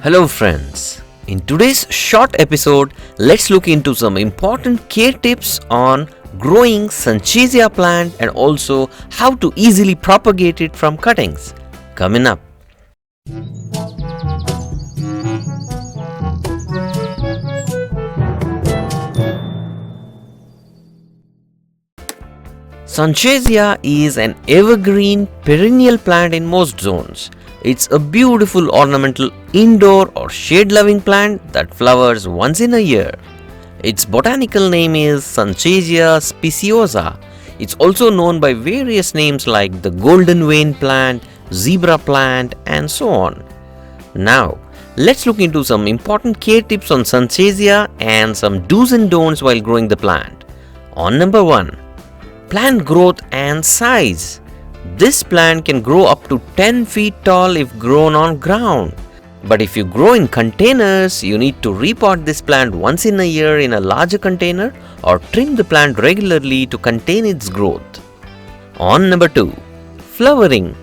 Hello friends, in today's short episode, let's look into some important care tips on growing Sanchezia plant and also how to easily propagate it from cuttings. Coming up. Sanchezia is an evergreen perennial plant in most zones. It's a beautiful ornamental indoor or shade-loving plant that flowers once in a year. Its botanical name is Sanchezia speciosa. It's also known by various names like the golden vein plant, zebra plant, and so on. Now, let's look into some important care tips on Sanchezia and some do's and don'ts while growing the plant. On number 1. Plant growth and size. This plant can grow up to 10 feet tall if grown on ground. But if you grow in containers, you need to repot this plant once in a year in a larger container or trim the plant regularly to contain its growth. On number 2. Flowering.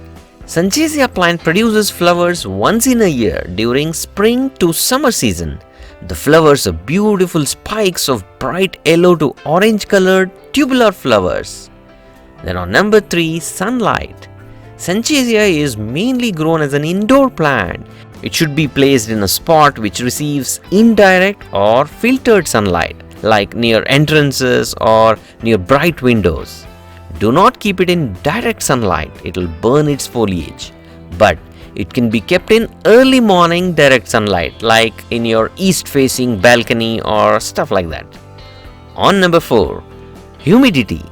Sanchezia plant produces flowers once in a year during spring to summer season. The flowers are beautiful spikes of bright yellow to orange colored tubular flowers. Then on number 3, sunlight. Sanchezia is mainly grown as an indoor plant. It should be placed in a spot which receives indirect or filtered sunlight, like near entrances or near bright windows. Do not keep it in direct sunlight, it will burn its foliage. But it can be kept in early morning direct sunlight, like in your east-facing balcony or stuff like that. On number 4, humidity.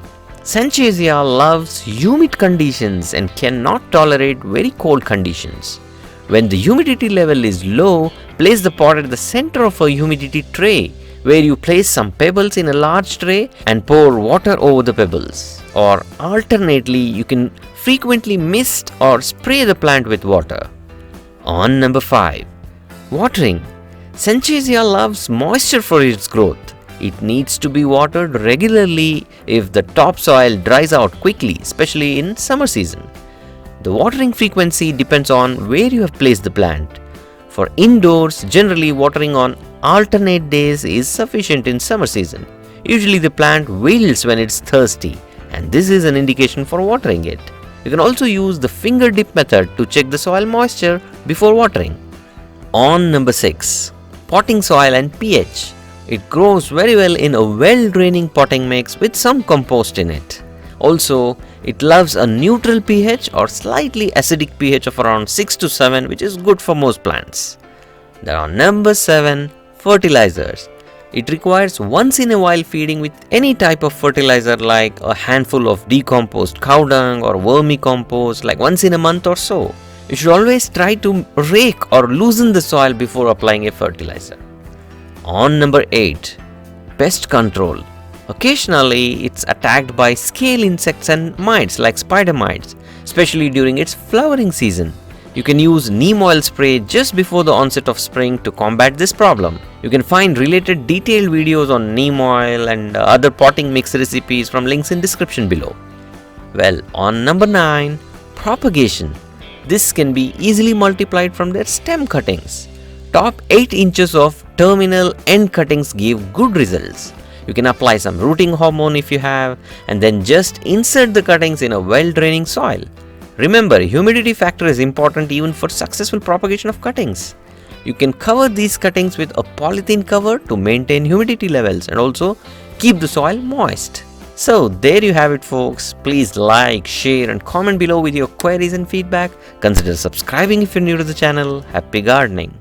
Sanchezia loves humid conditions and cannot tolerate very cold conditions. When the humidity level is low, place the pot at the center of a humidity tray, where you place some pebbles in a large tray and pour water over the pebbles. Or alternately, you can frequently mist or spray the plant with water. On number 5. Watering. Sanchezia loves moisture for its growth. It needs to be watered regularly if the topsoil dries out quickly, especially in summer season. The watering frequency depends on where you have placed the plant. For indoors, generally watering on alternate days is sufficient in summer season. Usually the plant wilts when it's thirsty, and this is an indication for watering it. You can also use the finger dip method to check the soil moisture before watering. On number 6. Potting soil and pH. It grows very well in a well-draining potting mix with some compost in it. Also, it loves a neutral pH or slightly acidic pH of around 6 to 7, which is good for most plants. Then on number 7, fertilizers. It requires once in a while feeding with any type of fertilizer like a handful of decomposed cow dung or vermicompost like once in a month or so. You should always try to rake or loosen the soil before applying a fertilizer. On number 8, pest control. Occasionally, it's attacked by scale insects and mites like spider mites, especially during its flowering season. You can use neem oil spray just before the onset of spring to combat this problem. You can find related detailed videos on neem oil and other potting mix recipes from links in description below. Well, on number 9, propagation. This can be easily multiplied from their stem cuttings. Top 8 inches of terminal end cuttings give good results. You can apply some rooting hormone if you have, and then just insert the cuttings in a well-draining soil. Remember, humidity factor is important even for successful propagation of cuttings. You can cover these cuttings with a polythene cover to maintain humidity levels and also keep the soil moist. So there you have it folks. Please like, share and comment below with your queries and feedback. Consider subscribing if you're new to the channel. Happy gardening!